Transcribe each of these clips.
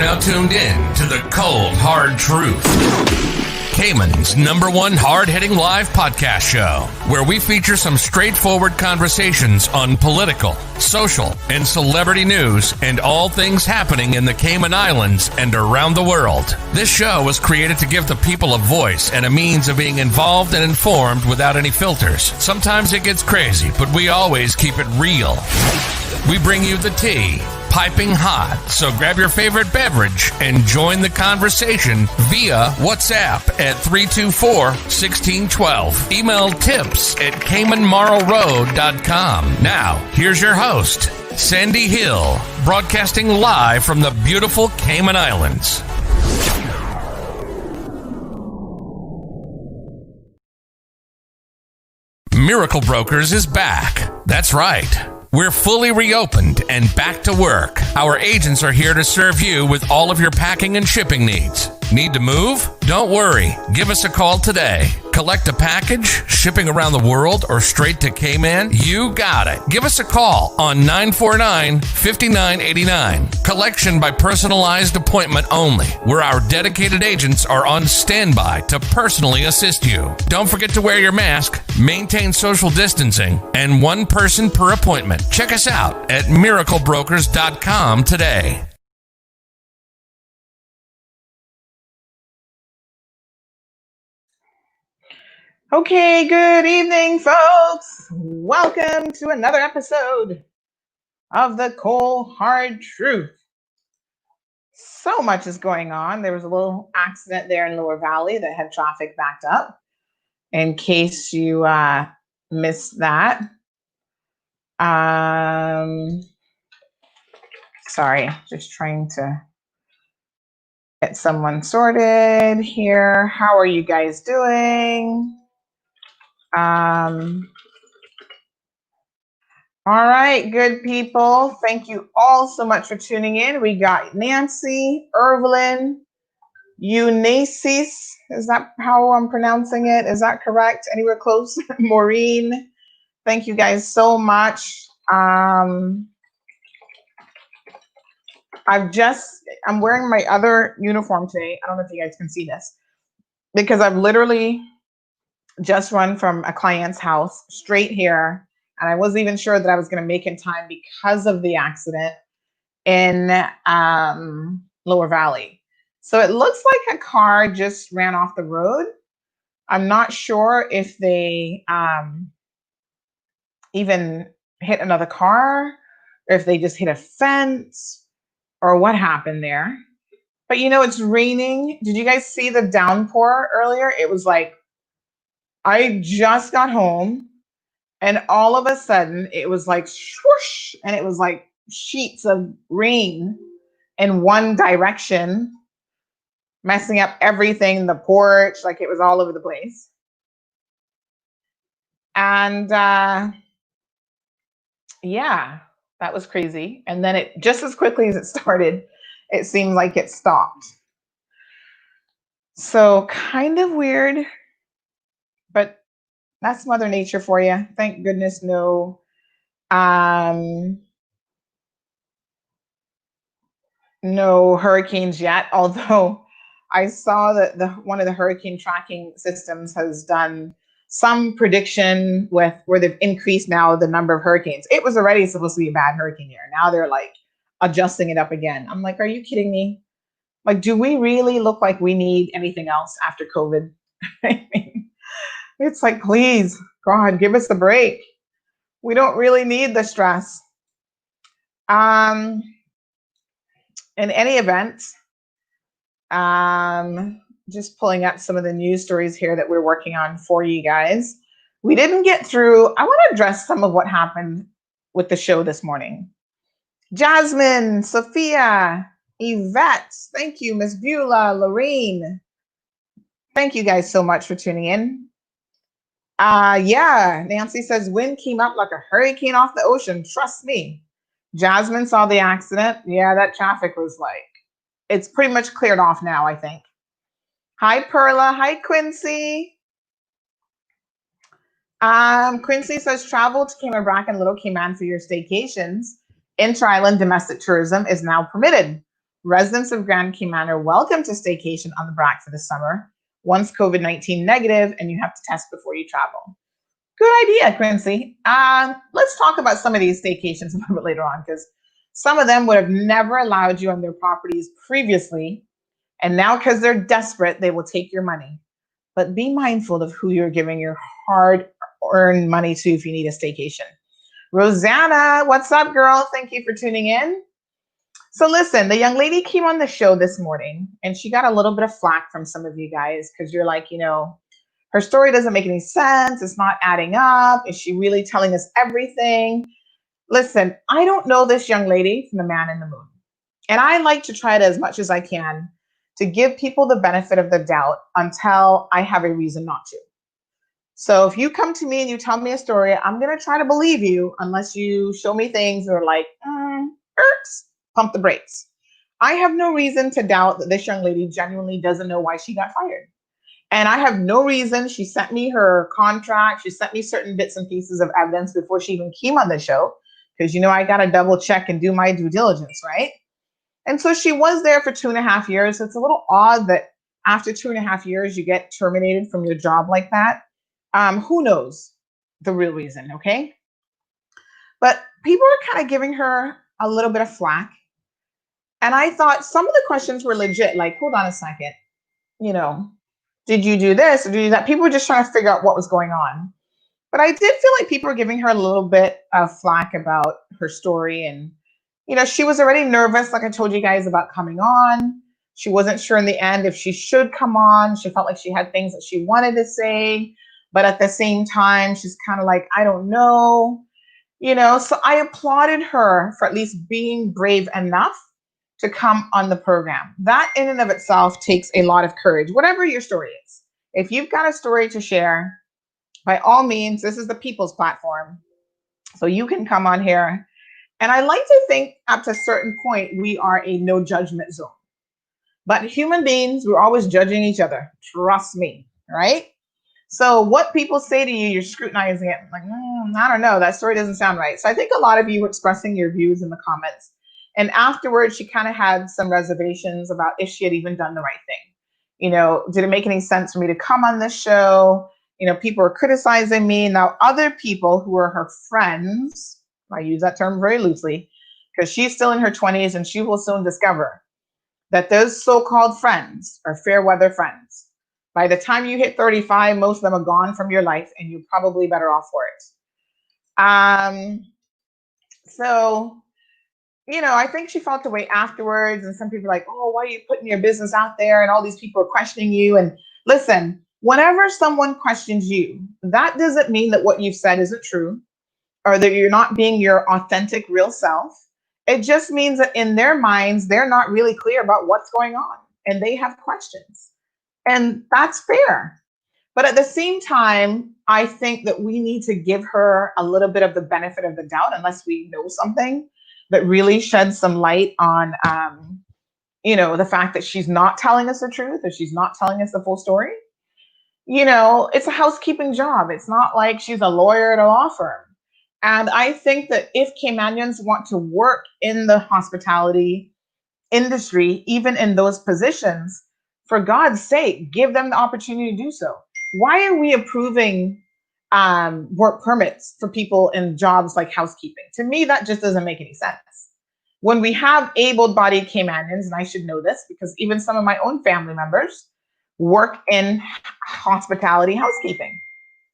now tuned in to the Cold Hard Truth, Cayman's #1 hard-hitting live podcast show, where we feature some straightforward conversations on political, social, and celebrity news and all things happening in the Cayman Islands and around the world. This show was created to give the people a voice and a means of being involved and informed without any filters. Sometimes it gets crazy, but we always keep it real. We bring you the tea, piping hot, so grab your favorite beverage and join the conversation via WhatsApp at 324-1612. Email tips@caymanmarlroad.com. Now, here's your host, Sandy Hill, broadcasting live from the beautiful Cayman Islands. Miracle Brokers is back. That's right. We're fully reopened and back to work. Our agents are here to serve you with all of your packing and shipping needs. Need to move? Don't worry. Give us a call today. Collect a package, shipping around the world, or straight to Cayman? You got it. Give us a call on 949-5989. Collection by personalized appointment only, where our dedicated agents are on standby to personally assist you. Don't forget to wear your mask, maintain social distancing, and one person per appointment. Check us out at miraclebrokers.com today. Okay, good evening, folks. Welcome to another episode of the Cold Hard Truth. So much is going on. There was a little accident there in Lower Valley that had traffic backed up. In case you missed that. Sorry, just trying to get someone sorted here. How are you guys doing? All right, good people. Thank you all so much for tuning in. We got Nancy, Evelyn, Eunices. Is that how I'm pronouncing it? Is that correct? Anywhere close? Maureen. Thank you guys so much. I'm wearing my other uniform today. I don't know if you guys can see this, because I've literally just run from a client's house straight here, and I wasn't even sure that I was going to make in time because of the accident in Lower Valley. So it looks like a car just ran off the road. I'm not sure if they even hit another car, or if they just hit a fence, or what happened there. But you know, it's raining. Did you guys see the downpour earlier? It was like, I just got home, and all of a sudden it was like swoosh, and it was like sheets of rain in one direction, messing up everything, the porch, like it was all over the place. And yeah, that was crazy. And then it, just as quickly as it started, it seemed like it stopped. So kind of weird. But that's Mother Nature for you. Thank goodness no hurricanes yet. Although I saw that one of the hurricane tracking systems has done some prediction with where they've increased now the number of hurricanes. It was already supposed to be a bad hurricane year. Now they're like adjusting it up again. I'm like, are you kidding me? Like, do we really look like we need anything else after COVID? I mean, it's like, please, God, give us a break. We don't really need the stress. In any event, just pulling up some of the news stories here that we're working on for you guys. We didn't get through. I want to address some of what happened with the show this morning. Jasmine, Sophia, Yvette, thank you, Miss Beulah, Lorraine. Thank you guys so much for tuning in. Yeah, Nancy says wind came up like a hurricane off the ocean. Trust me. Jasmine saw the accident. Yeah, that traffic was like, it's pretty much cleared off now, I think. Hi, Perla. Hi, Quincy. Quincy says travel to Cayman Brac and Little Cayman for your staycations. Inter-island domestic tourism is now permitted. Residents of Grand Cayman are welcome to staycation on the BRAC for the summer, once COVID-19 negative, and you have to test before you travel. Good idea, Quincy. Let's talk about some of these staycations a little bit later on, because some of them would have never allowed you on their properties previously, and now because they're desperate, they will take your money. But be mindful of who you're giving your hard-earned money to if you need a staycation. Rosanna, what's up, girl? Thank you for tuning in. So listen, the young lady came on the show this morning, and she got a little bit of flack from some of you guys because you're like, her story doesn't make any sense. It's not adding up. Is she really telling us everything? Listen, I don't know this young lady from the man in the moon. And I like to try to, as much as I can, to give people the benefit of the doubt until I have a reason not to. So if you come to me and you tell me a story, I'm going to try to believe you unless you show me things that are like, pump the brakes. I have no reason to doubt that this young lady genuinely doesn't know why she got fired. And I have no reason. She sent me her contract. She sent me certain bits and pieces of evidence before she even came on the show, because I got to double check and do my due diligence, right? And so she was there for 2.5 years. It's a little odd that after 2.5 years, you get terminated from your job like that. Who knows the real reason, okay? But people are kind of giving her a little bit of flack. And I thought some of the questions were legit, like, hold on a second, did you do this or did you do that? People were just trying to figure out what was going on. But I did feel like people were giving her a little bit of flack about her story. And, she was already nervous, like I told you guys, about coming on. She wasn't sure in the end if she should come on. She felt like she had things that she wanted to say. But at the same time, she's kind of like, I don't know. So I applauded her for at least being brave enough to come on the program. That in and of itself takes a lot of courage, whatever your story is. If you've got a story to share, by all means, this is the people's platform. So you can come on here. And I like to think up to a certain point, we are a no judgment zone. But human beings, we're always judging each other. Trust me, right? So what people say to you, you're scrutinizing it. Like, I don't know, that story doesn't sound right. So I think a lot of you were expressing your views in the comments. And afterwards, she kind of had some reservations about if she had even done the right thing. Did it make any sense for me to come on this show? People were criticizing me. Now, other people who are her friends, I use that term very loosely, because she's still in her 20s and she will soon discover that those so-called friends are fair weather friends. By the time you hit 35, most of them are gone from your life and you're probably better off for it. So I think she felt the way afterwards, and some people are like, oh, why are you putting your business out there? And all these people are questioning you. And listen, whenever someone questions you, that doesn't mean that what you've said isn't true or that you're not being your authentic, real self. It just means that in their minds, they're not really clear about what's going on and they have questions. And that's fair. But at the same time, I think that we need to give her a little bit of the benefit of the doubt, unless we know something that really sheds some light on, the fact that she's not telling us the truth or she's not telling us the full story. It's a housekeeping job. It's not like she's a lawyer at a law firm. And I think that if Caymanians want to work in the hospitality industry, even in those positions, for God's sake, give them the opportunity to do so. Why are we approving work permits for people in jobs like housekeeping? To me, that just doesn't make any sense. When we have able-bodied Caymanians, and I should know this because even some of my own family members work in hospitality housekeeping,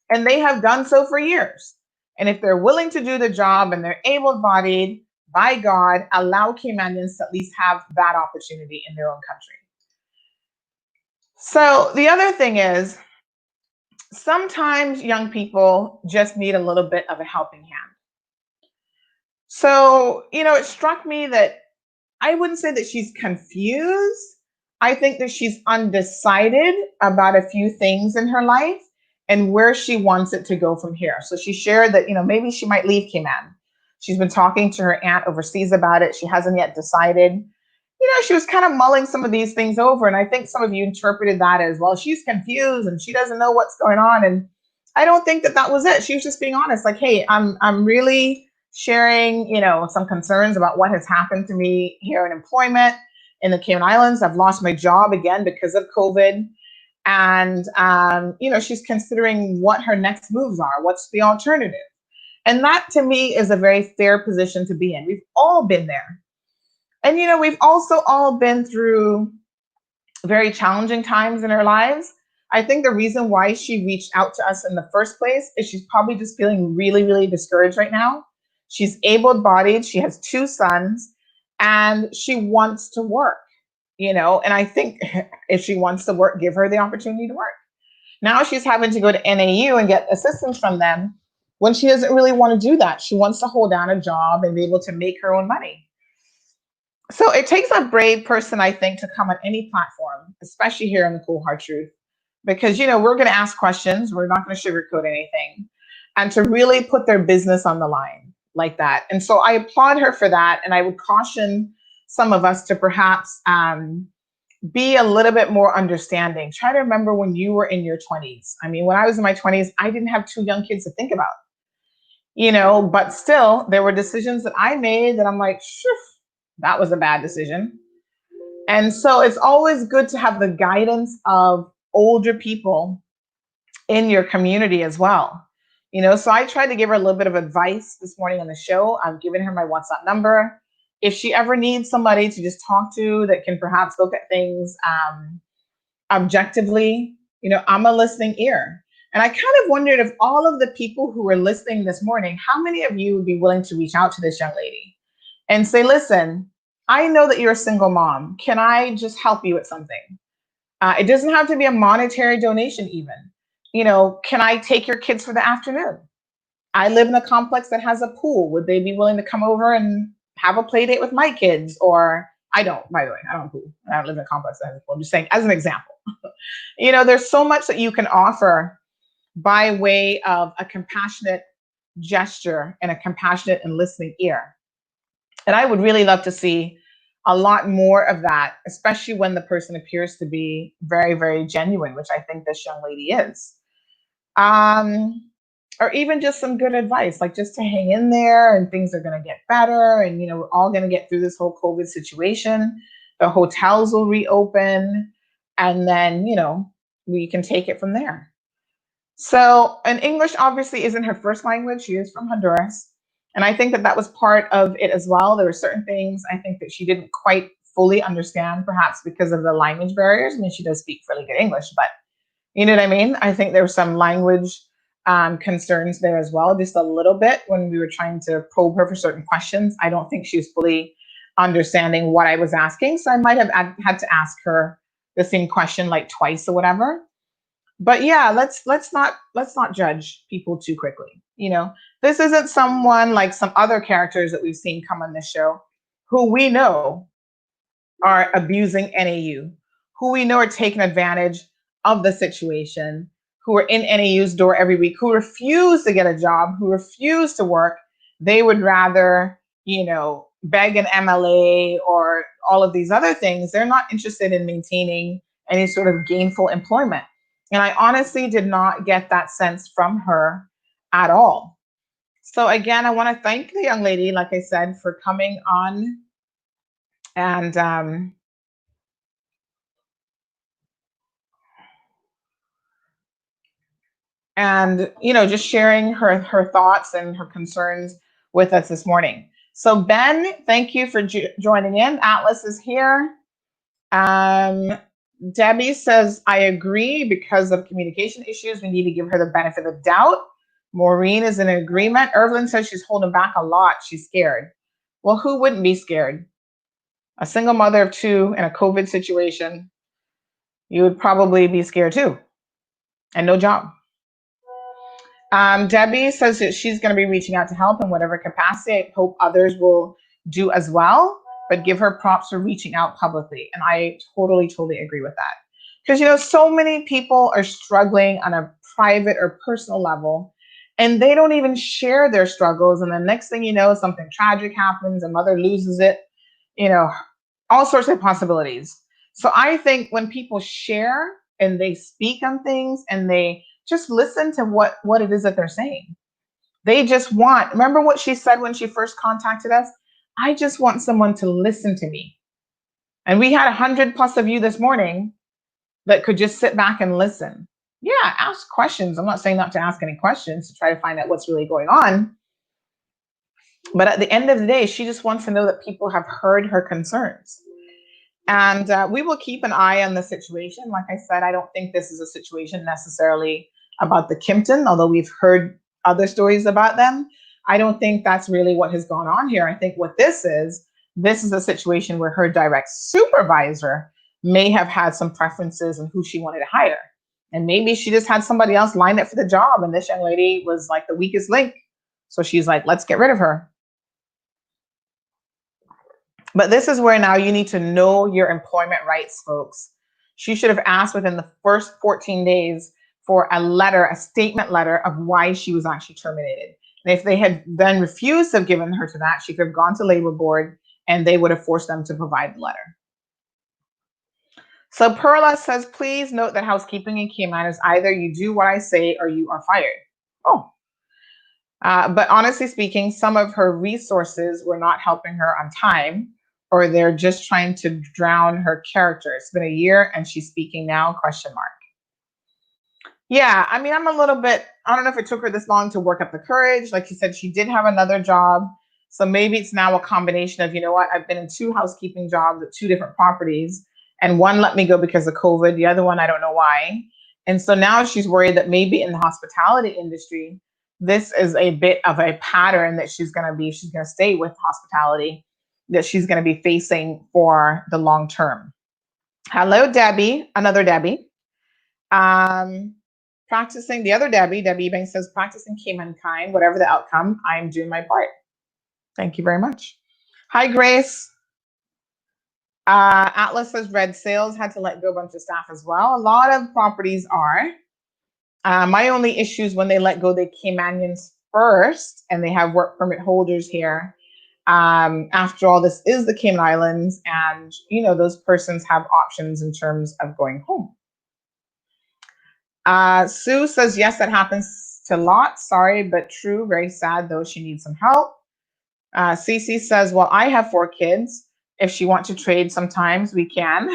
and they have done so for years. And if they're willing to do the job and they're able-bodied, by God, allow Caymanians to at least have that opportunity in their own country. So the other thing is, sometimes young people just need a little bit of a helping hand. So, it struck me that I wouldn't say that she's confused. I think that she's undecided about a few things in her life and where she wants it to go from here. So she shared that, maybe she might leave Cayman. She's been talking to her aunt overseas about it. She hasn't yet decided. She was kind of mulling some of these things over. And I think some of you interpreted that as, well, she's confused and she doesn't know what's going on. And I don't think that was it. She was just being honest. Like, hey, I'm really sharing, some concerns about what has happened to me here in employment. in the Cayman Islands. I've lost my job again because of COVID. And, she's considering what her next moves are. What's the alternative? And that to me is a very fair position to be in. We've all been there. And, we've also all been through very challenging times in our lives. I think the reason why she reached out to us in the first place is she's probably just feeling really, really discouraged right now. She's able-bodied. She has 2 sons and she wants to work, and I think if she wants to work, give her the opportunity to work. Now she's having to go to NAU and get assistance from them when she doesn't really want to do that. She wants to hold down a job and be able to make her own money. So it takes a brave person, I think, to come on any platform, especially here in the Cold Hard Truth, because, we're going to ask questions. We're not going to sugarcoat anything, and to really put their business on the line like that. And so I applaud her for that. And I would caution some of us to perhaps be a little bit more understanding. Try to remember when you were in your 20s. I mean, when I was in my 20s, I didn't have 2 young kids to think about, but still there were decisions that I made that I'm like, phew, that was a bad decision. And so it's always good to have the guidance of older people in your community as well. So I tried to give her a little bit of advice this morning on the show. I've given her my WhatsApp number. If she ever needs somebody to just talk to that can perhaps look at things objectively, I'm a listening ear. And I kind of wondered if all of the people who were listening this morning, how many of you would be willing to reach out to this young lady and say, listen, I know that you're a single mom. Can I just help you with something? It doesn't have to be a monetary donation even. Can I take your kids for the afternoon? I live in a complex that has a pool. Would they be willing to come over and have a play date with my kids? Or I don't, by the way, I don't have a pool. I don't live in a complex that has a pool. I'm just saying as an example. There's so much that you can offer by way of a compassionate gesture and a compassionate and listening ear. And I would really love to see a lot more of that, especially when the person appears to be very, very genuine, which I think this young lady is. Or even just some good advice, like just to hang in there and things are going to get better. And, we're all going to get through this whole COVID situation. The hotels will reopen and then, we can take it from there. So, and English obviously isn't her first language. She is from Honduras. And I think that that was part of it as well. There were certain things I think that she didn't quite fully understand, perhaps because of the language barriers. I mean, she does speak really good English, but you know what I mean? I think there were some language concerns there as well, just a little bit when we were trying to probe her for certain questions. I don't think she was fully understanding what I was asking. So I might have had to ask her the same question like twice or whatever. But yeah, let's not judge people too quickly. This isn't someone like some other characters that we've seen come on this show who we know are abusing NAU, who we know are taking advantage of the situation, who are in NAU's door every week, who refuse to get a job, who refuse to work. They would rather, beg an MLA or all of these other things. They're not interested in maintaining any sort of gainful employment. And I honestly did not get that sense from her at all. So again, I want to thank the young lady, like I said, for coming on and just sharing her thoughts and her concerns with us this morning. So Ben, thank you for joining in. Atlas is here. Debbie says, I agree because of communication issues. We need to give her the benefit of doubt. Maureen is in agreement. Evelyn says she's holding back a lot. She's scared. Well, who wouldn't be scared? A single mother of 2 in a COVID situation, you would probably be scared too. And no job. Debbie says that she's going to be reaching out to help in whatever capacity. I hope others will do as well, but give her props for reaching out publicly. And I totally agree with that. Because, so many people are struggling on a private or personal level, and they don't even share their struggles. And the next thing you know, something tragic happens, a mother loses it, all sorts of possibilities. So I think when people share and they speak on things and they just listen to what it is that they're saying. They just remember what she said when she first contacted us? I just want someone to listen to me. And we had 100 plus of you this morning that could just sit back and listen. Yeah, ask questions. I'm not saying not to ask any questions to try to find out what's really going on. But at the end of the day, she just wants to know that people have heard her concerns. And we will keep an eye on the situation. Like I said, I don't think this is a situation necessarily about the Kimpton, although we've heard other stories about them. I don't think that's really what has gone on here. I think what this is a situation where her direct supervisor may have had some preferences in who she wanted to hire. And maybe she just had somebody else lined up for the job, and this young lady was like the weakest link. So she's like, let's get rid of her. But this is where now you need to know your employment rights, folks. She should have asked within the first 14 days for a letter, a statement letter of why she was actually terminated. And if they had then refused to have given her to that, she could have gone to labor board and they would have forced them to provide the letter. So Perla says, please note that housekeeping in Cayman is either you do what I say or you are fired. Oh. But honestly speaking, some of her resources were not helping her on time, or they're just trying to drown her character. It's been a year and she's speaking now, question mark. Yeah, I mean, I'm a little bit, I don't know if it took her this long to work up the courage. Like she said, she did have another job. So maybe it's now a combination of, you know what, I've been in 2 housekeeping jobs at 2 different properties, and one let me go because of COVID. The other one, I don't know why. And so now she's worried that maybe in the hospitality industry, this is a bit of a pattern that she's going to stay with hospitality, that she's going to be facing for the long term. Hello, Debbie, another Debbie. Practicing, the other Debbie Banks says, practicing Cayman kind, whatever the outcome, I am doing my part. Thank you very much. Hi, Grace. Atlas says Red Sales had to let go a bunch of staff as well. A lot of properties are. My only issue is when they let go the Caymanians first and they have work permit holders here. After all, this is the Cayman Islands, and you know those persons have options in terms of going home. Sue says, yes, that happens to lots. Sorry, but true. Very sad, though. She needs some help. Cece says, well, I have 4 kids. If she wants to trade sometimes, we can.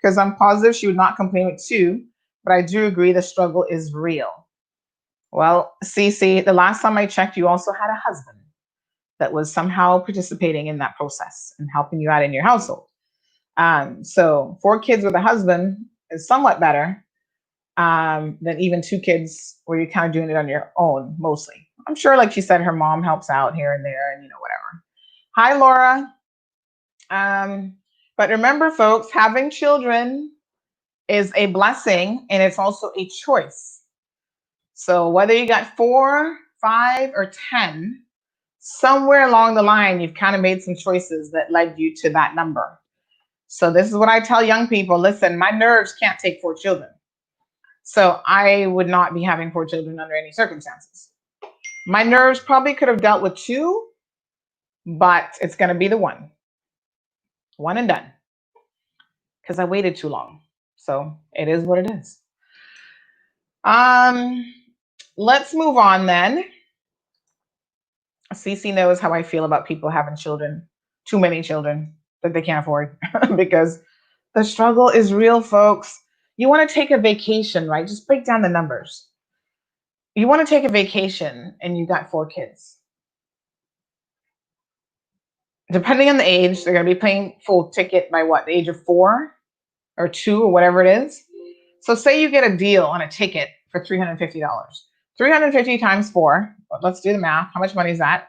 Because I'm positive she would not complain with 2. But I do agree the struggle is real. Well, Cece, the last time I checked, you also had a husband that was somehow participating in that process and helping you out in your household. So 4 kids with a husband is somewhat better than even 2 kids where you're kind of doing it on your own, mostly. I'm sure, like she said, her mom helps out here and there and, you know, whatever. Hi, Laura. But remember, folks, having children is a blessing and it's also a choice. So whether you got 4, 5, or 10, somewhere along the line, you've kind of made some choices that led you to that number. So this is what I tell young people. Listen, my nerves can't take 4 children. So I would not be having 4 children under any circumstances. My nerves probably could have dealt with 2, but it's going to be the 1. 1 and done. Because I waited too long. So it is what it is. Let's move on then. Cece knows how I feel about people having children, too many children that they can't afford, because the struggle is real, folks. You want to take a vacation, right? Just break down the numbers. You want to take a vacation and you got 4 kids. Depending on the age, they're going to be paying full ticket by what, the age of 4 or 2 or whatever it is. So say you get a deal on a ticket for $350. 350 times 4. Let's do the math. How much money is that?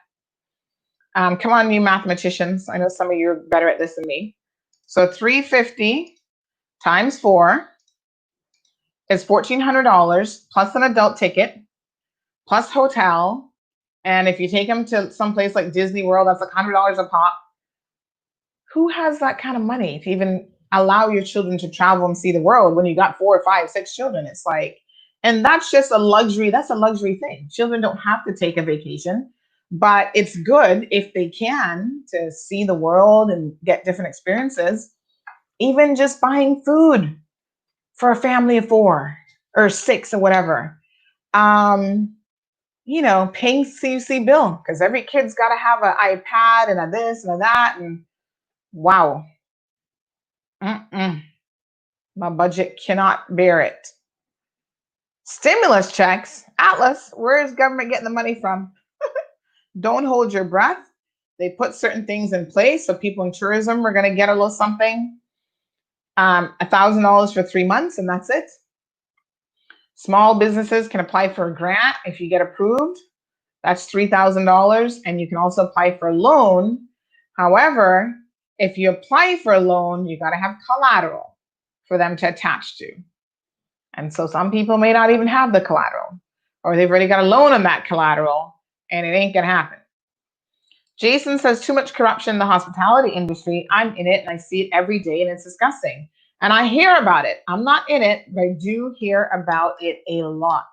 Come on, you mathematicians. I know some of you are better at this than me. So 350 times 4 is $1,400 plus an adult ticket, plus hotel. And if you take them to some place like Disney World, that's like $100 a pop. Who has that kind of money to even allow your children to travel and see the world when you got 4, 5, 6 children? It's like, and that's just a luxury. That's a luxury thing. Children don't have to take a vacation, but it's good if they can to see the world and get different experiences. Even just buying food for a family of 4 or 6 or whatever. You know, paying CUC bill, because every kid's got to have an iPad and a this and a that. And wow. Mm-mm. My budget cannot bear it. Stimulus checks. Atlas, where is government getting the money from? Don't hold your breath. They put certain things in place so people in tourism are going to get a little something. $1,000 for 3 months, and that's it. Small businesses can apply for a grant if you get approved. That's $3,000, and you can also apply for a loan. However, if you apply for a loan, you got to have collateral for them to attach to. And so some people may not even have the collateral, or they've already got a loan on that collateral, and it ain't going to happen. Jason says, too much corruption in the hospitality industry. I'm in it and I see it every day and it's disgusting. And I hear about it. I'm not in it, but I do hear about it a lot.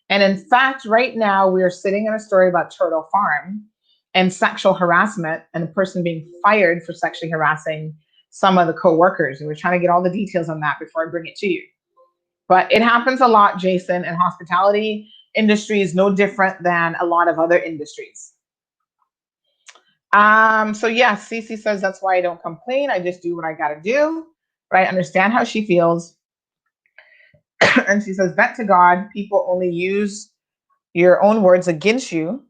And in fact, right now we are sitting in a story about Turtle Farm and sexual harassment and the person being fired for sexually harassing some of the co-workers. And we're trying to get all the details on that before I bring it to you. But it happens a lot, Jason, and hospitality industry is no different than a lot of other industries. So yeah, Cece says that's why I don't complain. I just do what I gotta do. But I understand how she feels. And she says, bet to God, people only use your own words against you,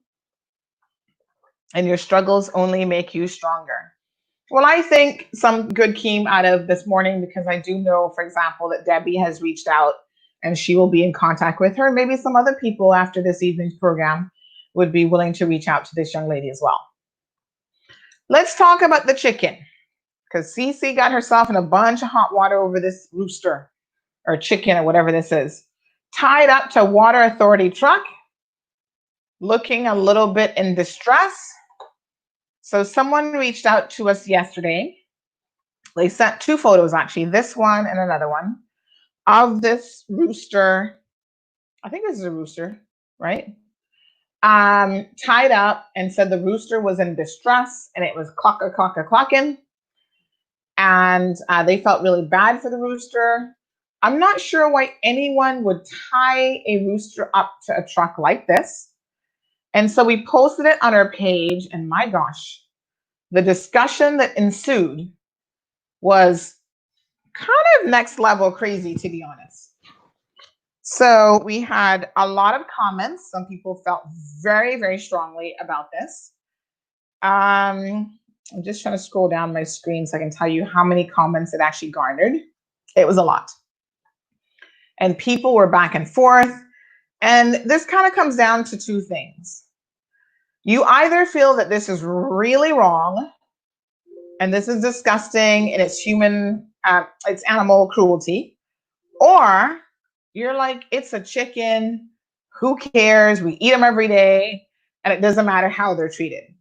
and your struggles only make you stronger. Well, I think some good came out of this morning because I do know, for example, that Debbie has reached out and she will be in contact with her. Maybe some other people after this evening's program would be willing to reach out to this young lady as well. Let's talk about the chicken, because Cece got herself in a bunch of hot water over this rooster or chicken or whatever this is. Tied up to a water authority truck, looking a little bit in distress. So someone reached out to us yesterday. They sent 2 photos, actually, this one and another one, of this rooster. I think this is a rooster, right? Tied up, and said the rooster was in distress and it was clucking. And they felt really bad for the rooster. I'm not sure why anyone would tie a rooster up to a truck like this. And so we posted it on our page, and my gosh, the discussion that ensued was kind of next level crazy, to be honest. So we had a lot of comments. Some people felt very, very strongly about this. I'm just trying to scroll down my screen so I can tell you how many comments it actually garnered. It was a lot. And people were back and forth. And this kind of comes down to 2 things. You either feel that this is really wrong and this is disgusting and it's it's animal cruelty, or you're like, it's a chicken, who cares? We eat them every day and it doesn't matter how they're treated.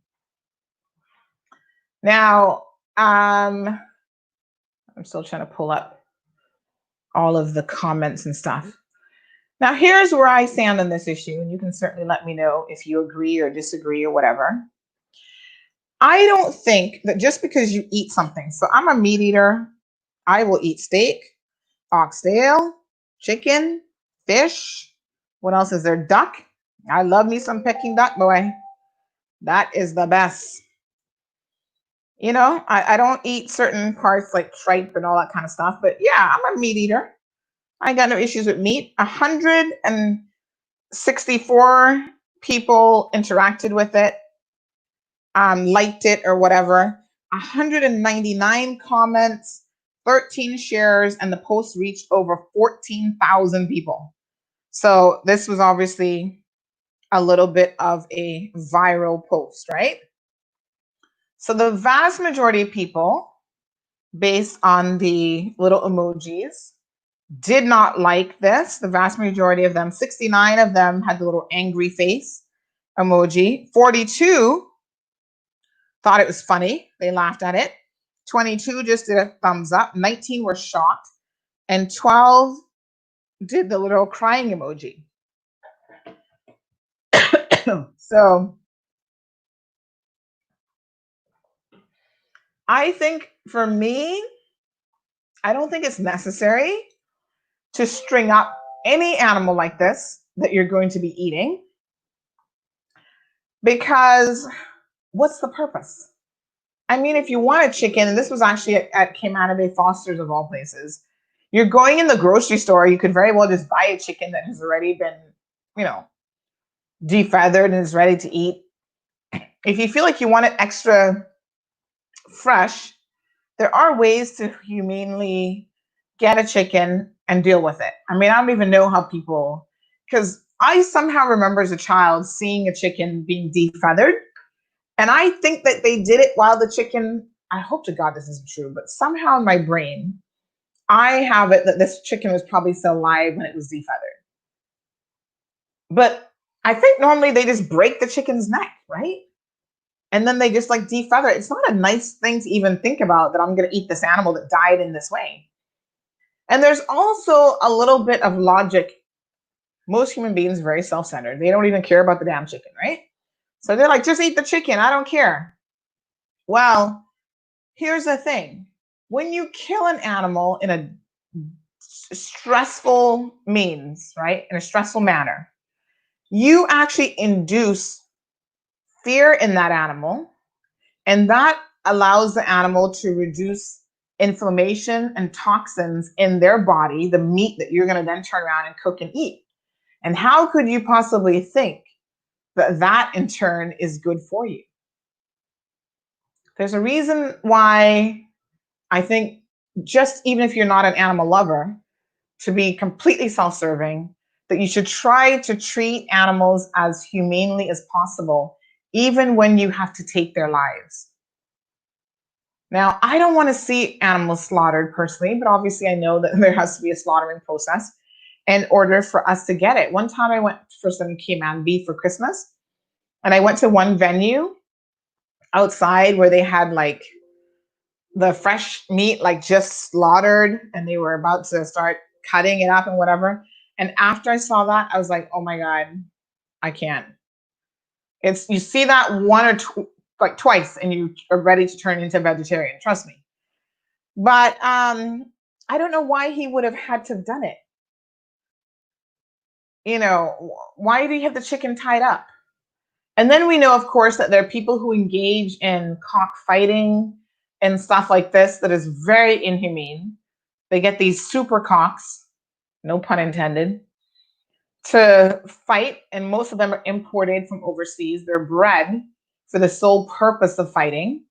Now, I'm still trying to pull up all of the comments and stuff. Now, here's where I stand on this issue, and you can certainly let me know if you agree or disagree or whatever. I don't think that just because you eat something, so I'm a meat eater, I will eat steak, oxtail, chicken, fish. What else is there? Duck. I love me some Peking duck, boy. That is the best. You know, I don't eat certain parts like tripe and all that kind of stuff, but yeah, I'm a meat eater. I got no issues with meat. 164 people interacted with it, liked it or whatever. 199 comments, 13 shares, and the post reached over 14,000 people. So this was obviously a little bit of a viral post, right? So the vast majority of people, based on the little emojis, did not like this. The vast majority of them, 69 of them, had the little angry face emoji. 42 thought it was funny. They laughed at it. 22 just did a thumbs up. 19 were shocked. And 12 did the little crying emoji. So I think for me, I don't think it's necessary to string up any animal like this that you're going to be eating, because what's the purpose? I mean, if you want a chicken, and this was actually at Cayman Bay Foster's of all places, you're going in the grocery store, you could very well just buy a chicken that has already been, you know, defeathered and is ready to eat. If you feel like you want it extra fresh, there are ways to humanely get a chicken and deal with it. I mean, I don't even know how people, because I somehow remember as a child seeing a chicken being defeathered. And I think that they did it while the chicken, I hope to God this isn't true, but somehow in my brain, I have it that this chicken was probably still alive when it was defeathered. But I think normally they just break the chicken's neck, right? And then they just like defeather it. It's not a nice thing to even think about that I'm going to eat this animal that died in this way. And there's also a little bit of logic. Most human beings are very self-centered. They don't even care about the damn chicken, right? So they're like, just eat the chicken. I don't care. Well, here's the thing. When you kill an animal in a stressful means, right? In a stressful manner, you actually induce fear in that animal, and that allows the animal to reduce inflammation and toxins in their body, the meat that you're going to then turn around and cook and eat. And how could you possibly think that that in turn is good for you? There's a reason why I think, just even if you're not an animal lover, to be completely self-serving, that you should try to treat animals as humanely as possible, even when you have to take their lives. Now, I don't want to see animals slaughtered personally, but obviously I know that there has to be a slaughtering process in order for us to get it. One time I went for some Cayman beef for Christmas, and I went to one venue outside where they had like the fresh meat like just slaughtered, and they were about to start cutting it up and whatever. And after I saw that, I was like, oh my God, I can't. It's, you see that one or like twice and you are ready to turn into a vegetarian, trust me. But I don't know why he would have had to have done it. You know, why do you have the chicken tied up? And then we know, of course, that there are people who engage in cockfighting and stuff like this that is very inhumane. They get these super cocks, no pun intended, to fight, and most of them are imported from overseas. They're bred for the sole purpose of fighting,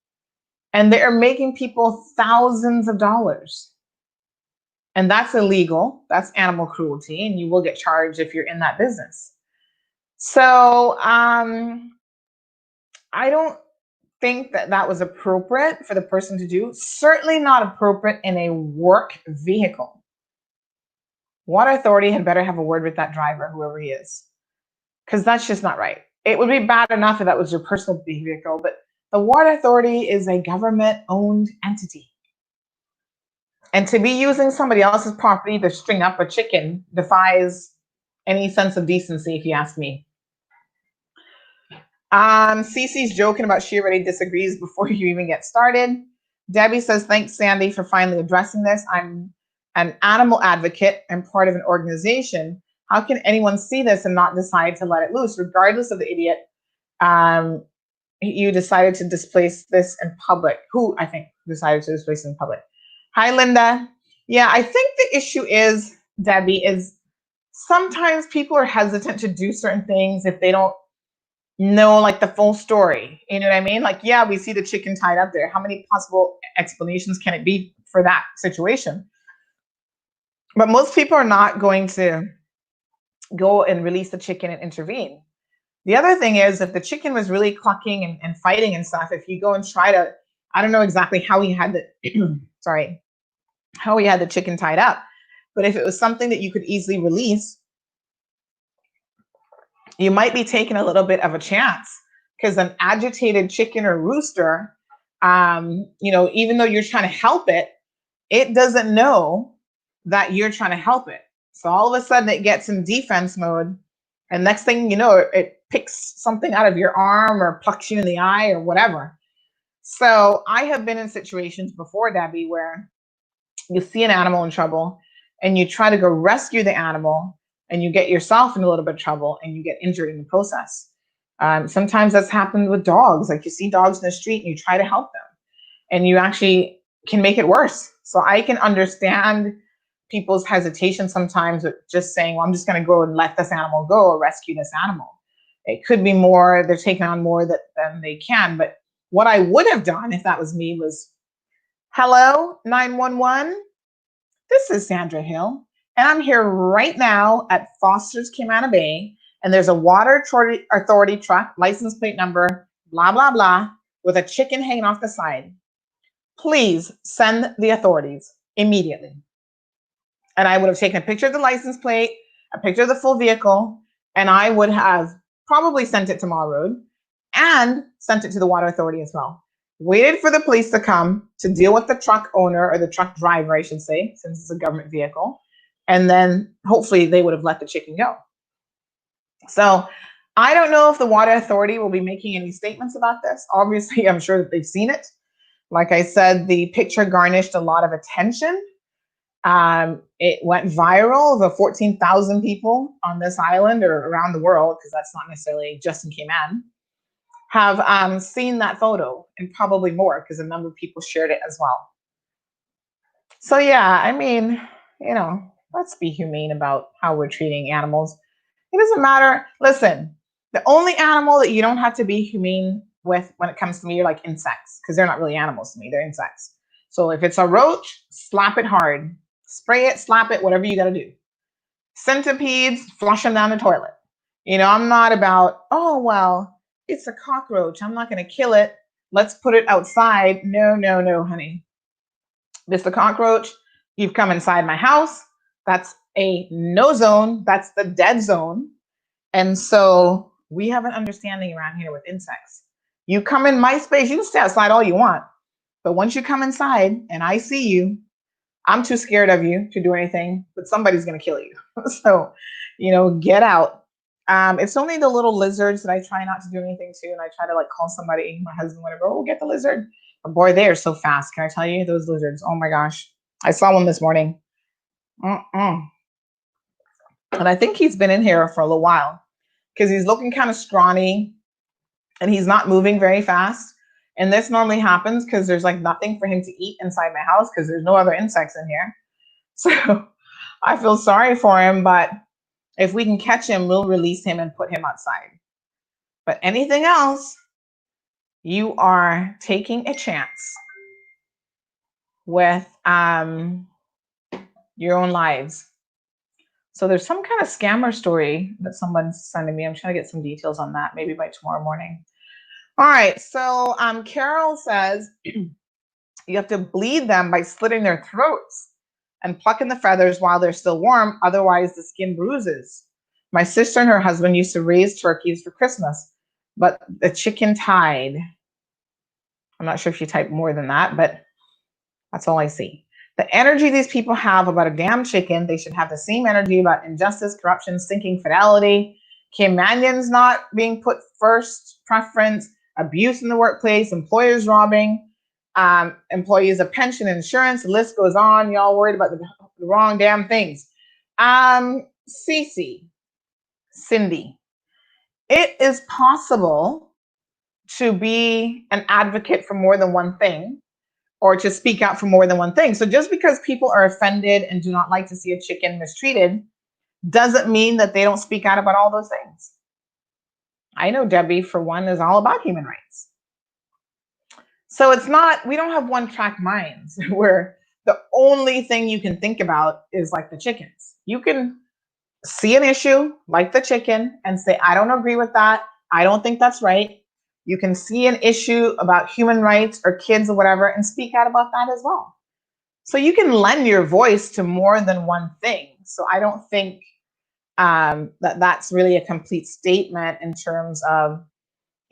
and they are making people thousands of dollars. And that's illegal. That's animal cruelty, and you will get charged if you're in that business. So I don't think that that was appropriate for the person to do. Certainly not appropriate in a work vehicle. Water Authority had better have a word with that driver, whoever he is, because that's just not right. It would be bad enough if that was your personal vehicle, but the Water Authority is a government-owned entity. And to be using somebody else's property to string up a chicken defies any sense of decency, if you ask me. Cece's joking about she already disagrees before you even get started. Debbie says, thanks, Sandy, for finally addressing this. I'm an animal advocate and part of an organization. How can anyone see this and not decide to let it loose, regardless of the idiot? You decided to displace this in public. Who, I think, decided to displace it in public? Hi, Linda. Yeah, I think the issue is, Debbie, is sometimes people are hesitant to do certain things if they don't know like the full story. You know what I mean? Like, yeah, we see the chicken tied up there. How many possible explanations can it be for that situation? But most people are not going to go and release the chicken and intervene. The other thing is, if the chicken was really clucking and fighting and stuff, if you go and try to, I don't know exactly how he had the, sorry, how he had the chicken tied up, but if it was something that you could easily release, you might be taking a little bit of a chance, because an agitated chicken or rooster, you know, even though you're trying to help it, it doesn't know that you're trying to help it. So all of a sudden it gets in defense mode, and next thing you know, it picks something out of your arm or plucks you in the eye or whatever. So I have been in situations before, Debbie, where you see an animal in trouble and you try to go rescue the animal, and you get yourself in a little bit of trouble and you get injured in the process. Sometimes that's happened with dogs. Like, you see dogs in the street and you try to help them. and you actually can make it worse. So I can understand people's hesitation sometimes with just saying, well, I'm just going to go and let this animal go or rescue this animal. It could be more, they're taking on more than they can. But what I would have done if that was me was, hello, 911. This is Sandra Hill, and I'm here right now at Foster's Cayman Bay, and there's a water authority truck, license plate number, blah, blah, blah, with a chicken hanging off the side. Please send the authorities immediately. And I would have taken a picture of the license plate, a picture of the full vehicle, and I would have probably sent it to Mall Road and sent it to the water authority as well. Waited for the police to come to deal with the truck owner, or the truck driver, I should say, since it's a government vehicle. And then hopefully they would have let the chicken go. So I don't know if the water authority will be making any statements about this. Obviously, I'm sure that they've seen it. Like I said, the picture garnished a lot of attention. It went viral. The 14,000 people on this island or around the world, because that's not necessarily just in Cayman, have seen that photo, and probably more because a number of people shared it as well. So yeah, I mean, let's be humane about how we're treating animals. It doesn't matter. Listen, the only animal that you don't have to be humane with when it comes to me are like insects, because they're not really animals to me, they're insects. So if it's a roach, slap it hard. Spray it, slap it, whatever you got to do. Centipedes, flush them down the toilet. I'm not about, oh, well, it's a cockroach, I'm not going to kill it, let's put it outside. No, no, no, honey. It's a cockroach. You've come inside my house. That's a no zone. That's the dead zone. And so we have an understanding around here with insects. You come in my space, you can stay outside all you want. But once you come inside and I see you, I'm too scared of you to do anything, but somebody's going to kill you. So, get out. It's only the little lizards that I try not to do anything to. And I try to call somebody, my husband, whatever, oh, get the lizard. But boy, they are so fast. Can I tell you, those lizards? Oh my gosh. I saw one this morning. And I think he's been in here for a little while because he's looking kind of scrawny and he's not moving very fast. And this normally happens because there's nothing for him to eat inside my house because there's no other insects in here. So I feel sorry for him, but if we can catch him, we'll release him and put him outside. But anything else, you are taking a chance with your own lives. So there's some kind of scammer story that someone's sending me. I'm trying to get some details on that, maybe by tomorrow morning. All right, so Carol says you have to bleed them by slitting their throats and plucking the feathers while they're still warm, otherwise the skin bruises. My sister and her husband used to raise turkeys for Christmas, but the chicken died. I'm not sure if you typed more than that, but that's all I see. The energy these people have about a damn chicken, they should have the same energy about injustice, corruption, stinking fidelity, Caymanians not being put first preference, abuse in the workplace, employers robbing employees of pension and insurance. The list goes on. Y'all worried about the wrong damn things. Cindy, it is possible to be an advocate for more than one thing, or to speak out for more than one thing. So just because people are offended and do not like to see a chicken mistreated doesn't mean that they don't speak out about all those things. I know Debbie, for one, is all about human rights. So it's not, we don't have one-track minds where the only thing you can think about is the chickens. You can see an issue like the chicken and say, I don't agree with that. I don't think that's right. You can see an issue about human rights or kids or whatever and speak out about that as well. So you can lend your voice to more than one thing. So I don't think that's really a complete statement in terms of,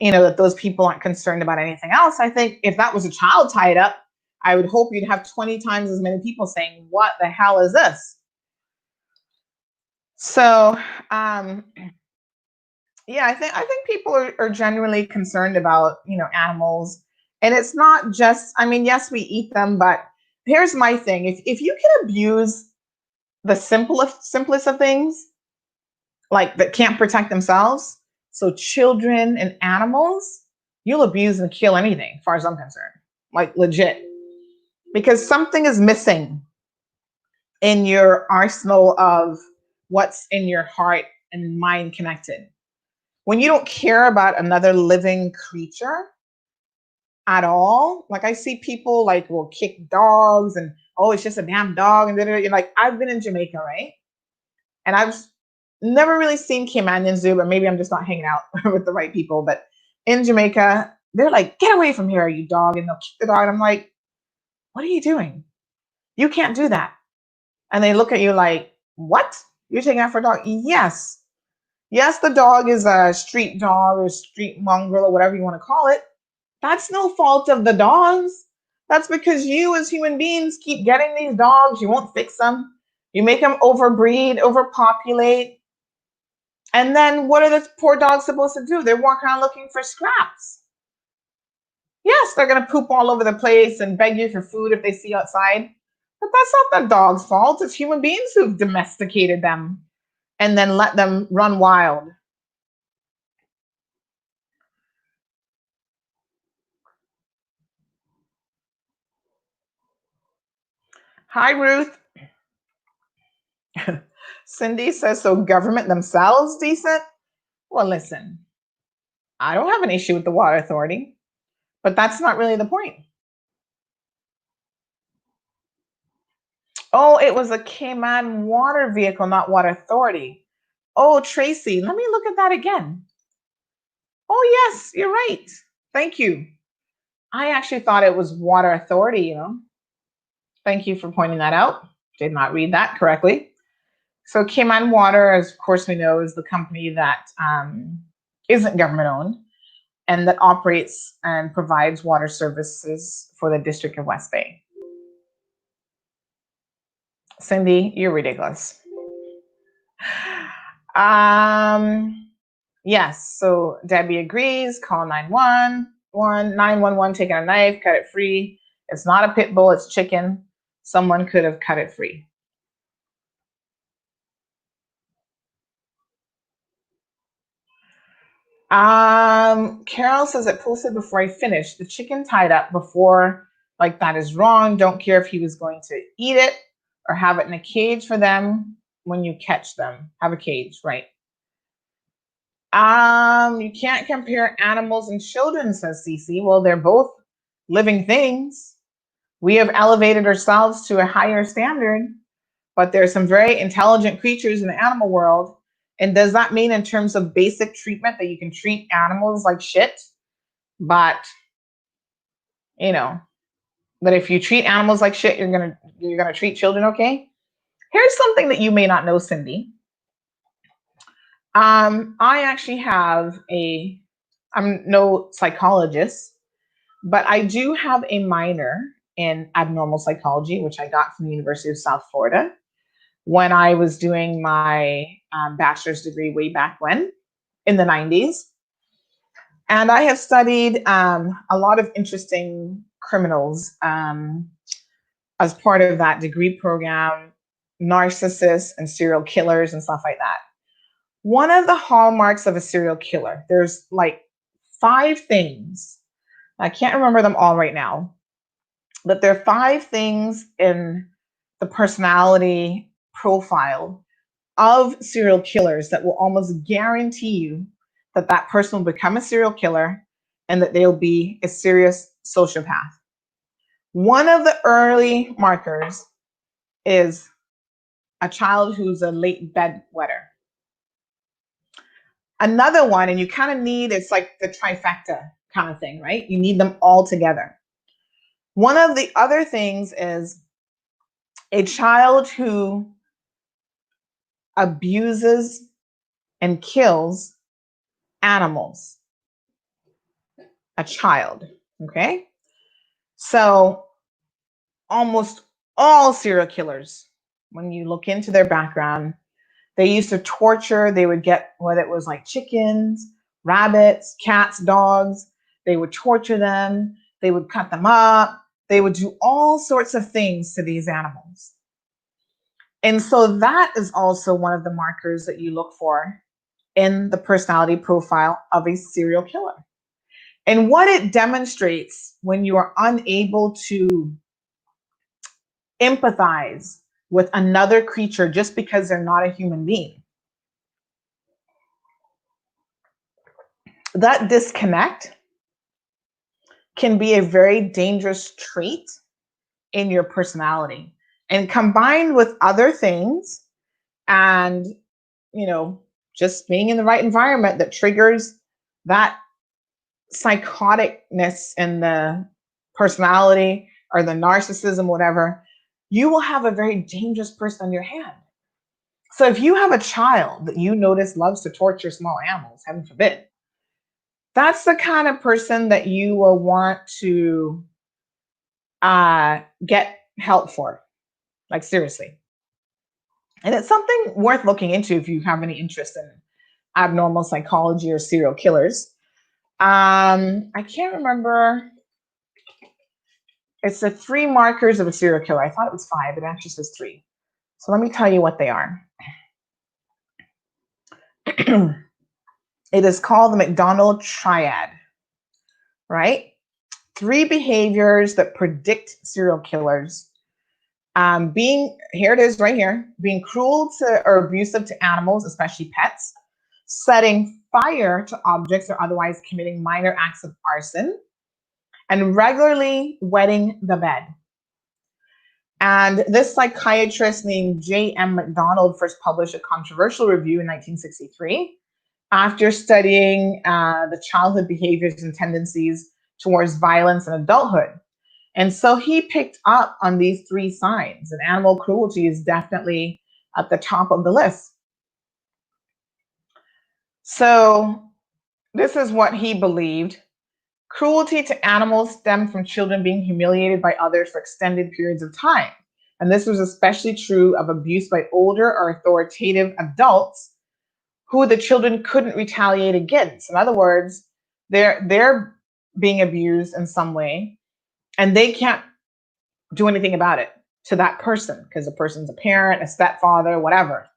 that those people aren't concerned about anything else. I think if that was a child tied up, I would hope you'd have 20 times as many people saying, what the hell is this? So, yeah, I think people are genuinely concerned about, animals. And it's not just, yes, we eat them, but here's my thing. If you can abuse the simplest of things, that can't protect themselves, so children and animals, you'll abuse and kill anything, as far as I'm concerned. like legit, because something is missing in your arsenal of what's in your heart and mind connected. When you don't care about another living creature at all, like I see people like will kick dogs and oh, it's just a damn dog, and then like I've been in Jamaica, right? And I've never really seen Caymanian Zoo, but maybe I'm just not hanging out with the right people. But in Jamaica, they're like, get away from here, you dog, and they'll kick the dog. And I'm like, what are you doing? You can't do that. And they look at you like, what? You're taking out for a dog? Yes. Yes, the dog is a street dog or street mongrel or whatever you want to call it. That's no fault of the dogs. That's because you as human beings keep getting these dogs. You won't fix them. You make them overbreed, overpopulate. And then what are the poor dogs supposed to do? They're walking around looking for scraps. Yes, they're going to poop all over the place and beg you for food if they see you outside. But that's not the dog's fault. It's human beings who've domesticated them and then let them run wild. Hi, Ruth. Cindy says, so government themselves decent? Well, listen, I don't have an issue with the water authority, but that's not really the point. Oh, it was a Cayman water vehicle, not water authority. Oh, Tracy, let me look at that again. Oh, yes, you're right. Thank you. I actually thought it was water authority, Thank you for pointing that out. Did not read that correctly. So Cayman Water, as of course we know, is the company that isn't government owned and that operates and provides water services for the District of West Bay. Cindy, you're ridiculous. Yes, so Debbie agrees, call 911, taking a knife, cut it free. It's not a pit bull, it's chicken. Someone could have cut it free. Carol says it posted before I finished. The chicken tied up before, like that is wrong. Don't care if he was going to eat it or have it in a cage for them when you catch them. Have a cage, right? You can't compare animals and children, says Cece. Well, they're both living things. We have elevated ourselves to a higher standard, but there's some very intelligent creatures in the animal world. And does that mean in terms of basic treatment that you can treat animals like shit? But that if you treat animals like shit, you're gonna treat children okay? Here's something that you may not know, Cindy. I actually I'm no psychologist, but I do have a minor in abnormal psychology, which I got from the University of South Florida when I was doing my bachelor's degree way back when, in the 90s. And I have studied a lot of interesting criminals as part of that degree program, narcissists and serial killers and stuff like that. One of the hallmarks of a serial killer, there's like 5 things. I can't remember them all right now, but there are 5 things in the personality profile of serial killers that will almost guarantee you that that person will become a serial killer and that they'll be a serious sociopath. One of the early markers is a child who's a late bedwetter. Another one, and you kind of need, it's like the trifecta kind of thing, right? You need them all together. One of the other things is a child who abuses and kills animals. A child, okay? So almost all serial killers, when you look into their background, they used to torture. They would get, whether it was like chickens, rabbits, cats, dogs, they would torture them. They would cut them up. They would do all sorts of things to these animals. And so that is also one of the markers that you look for in the personality profile of a serial killer. And what it demonstrates when you are unable to empathize with another creature just because they're not a human being, that disconnect can be a very dangerous trait in your personality. And combined with other things, and just being in the right environment that triggers that psychoticness in the personality or the narcissism, whatever, you will have a very dangerous person on your hand. So if you have a child that you notice loves to torture small animals, heaven forbid, that's the kind of person that you will want to get help for. Like, seriously. And it's something worth looking into if you have any interest in abnormal psychology or serial killers. I can't remember. It's the 3 markers of a serial killer. I thought it was 5, it actually says 3. So let me tell you what they are. It is called the McDonald Triad, right? 3 behaviors that predict serial killers. Here it is right here, being cruel to or abusive to animals, especially pets, setting fire to objects or otherwise committing minor acts of arson, and regularly wetting the bed. And this psychiatrist named J.M. McDonald first published a controversial review in 1963 after studying the childhood behaviors and tendencies towards violence in adulthood. And so he picked up on these 3 signs, and animal cruelty is definitely at the top of the list. So this is what he believed. Cruelty to animals stemmed from children being humiliated by others for extended periods of time. And this was especially true of abuse by older or authoritative adults who the children couldn't retaliate against. In other words, they're being abused in some way, and they can't do anything about it to that person because the person's a parent, a stepfather, whatever.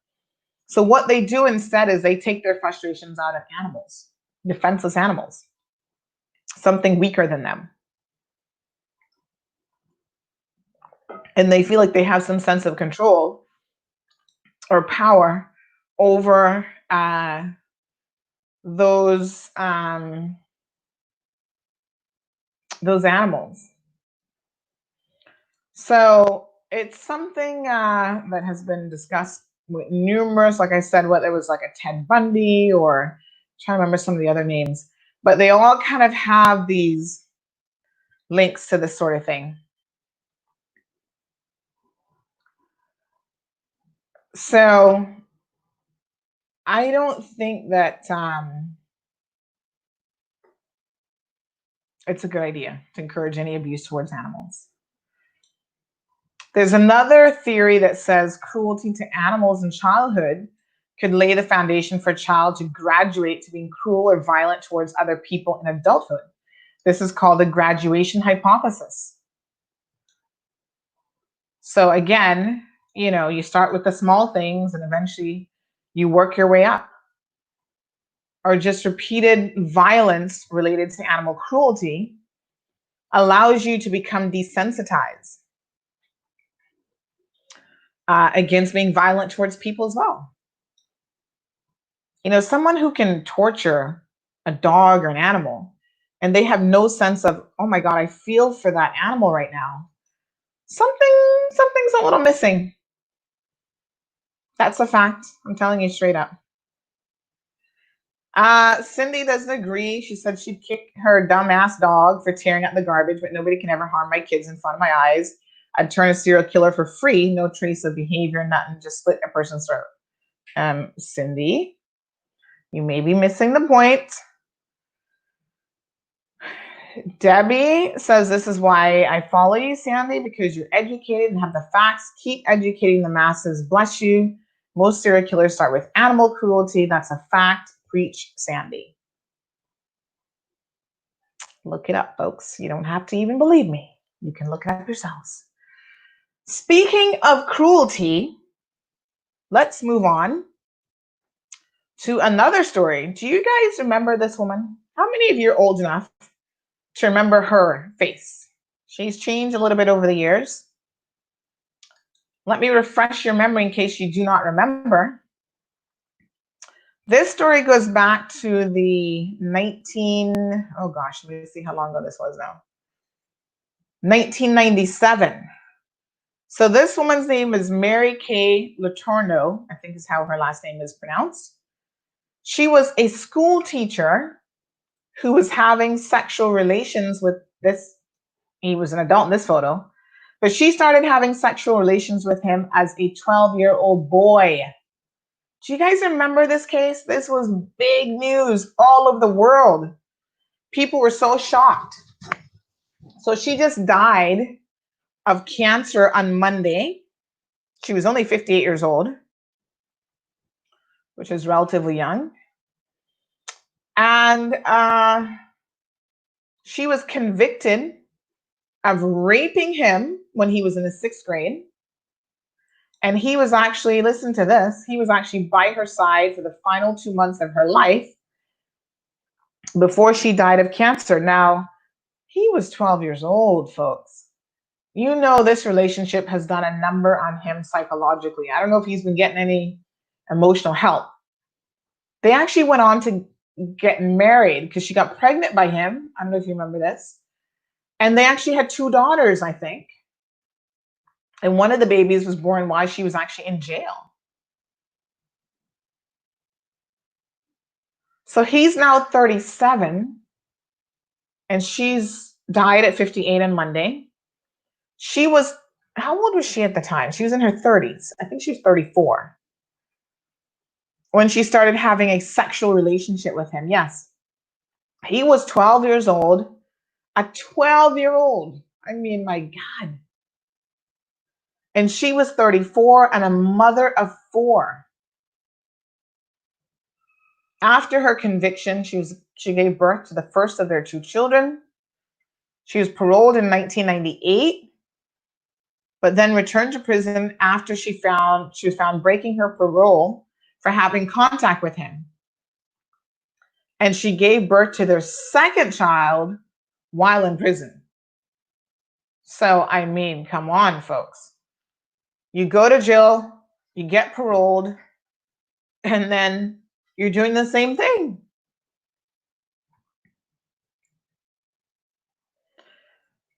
So what they do instead is they take their frustrations out on animals, defenseless animals, something weaker than them. And they feel like they have some sense of control or power over those animals. So it's something that has been discussed with numerous, like I said, whether it was like a Ted Bundy or I'm trying to remember some of the other names, but they all kind of have these links to this sort of thing. So I don't think that it's a good idea to encourage any abuse towards animals. There's another theory that says cruelty to animals in childhood could lay the foundation for a child to graduate to being cruel or violent towards other people in adulthood. This is called the graduation hypothesis. So again, you start with the small things and eventually you work your way up. Or just repeated violence related to animal cruelty allows you to become desensitized against being violent towards people as well. Someone who can torture a dog or an animal and they have no sense of, oh my God, I feel for that animal right now. Something's a little missing. That's a fact. I'm telling you straight up. Cindy doesn't agree. She said she'd kick her dumbass dog for tearing up the garbage, but nobody can ever harm my kids in front of my eyes. I'd turn a serial killer for free. No trace of behavior, nothing, just slit a person's throat. Cindy, you may be missing the point. Debbie says, this is why I follow you, Sandy, because you're educated and have the facts. Keep educating the masses. Bless you. Most serial killers start with animal cruelty. That's a fact. Preach, Sandy. Look it up, folks. You don't have to even believe me. You can look it up yourselves. Speaking of cruelty, let's move on to another story. Do you guys remember this woman? How many of you are old enough to remember her face. She's changed a little bit over the years. Let me refresh your memory in case you do not remember. This story goes back to the oh gosh, let me see how long ago this was now. 1997. So this woman's name is Mary Kay Letourneau, I think is how her last name is pronounced. She was a school teacher who was having sexual relations with this, he was an adult in this photo, but she started having sexual relations with him as a 12-year-old boy. Do you guys remember this case? This was big news all over the world. People were so shocked. So she just died of cancer on Monday. She was only 58 years old, which is relatively young. And she was convicted of raping him when he was in the 6th grade. And he was actually, listen to this, he was actually by her side for the final 2 months of her life before she died of cancer. Now, he was 12 years old, folks. You know, this relationship has done a number on him psychologically. I don't know if he's been getting any emotional help. They actually went on to get married because she got pregnant by him. I don't know if you remember this. And they actually had 2 daughters, I think. And one of the babies was born while she was actually in jail. So he's now 37 and she's died at 58 on Monday. She was, how old was she at the time? She was in her 30s. I think she was 34 when she started having a sexual relationship with him. Yes. He was 12 years old, a 12-year-old. I mean, my God. And she was 34 and a mother of 4. After her conviction, she gave birth to the first of their 2 children. She was paroled in 1998, but then returned to prison after she was found breaking her parole for having contact with him. And she gave birth to their 2nd child while in prison. So, I mean, come on, folks. You go to jail, you get paroled, and then you're doing the same thing.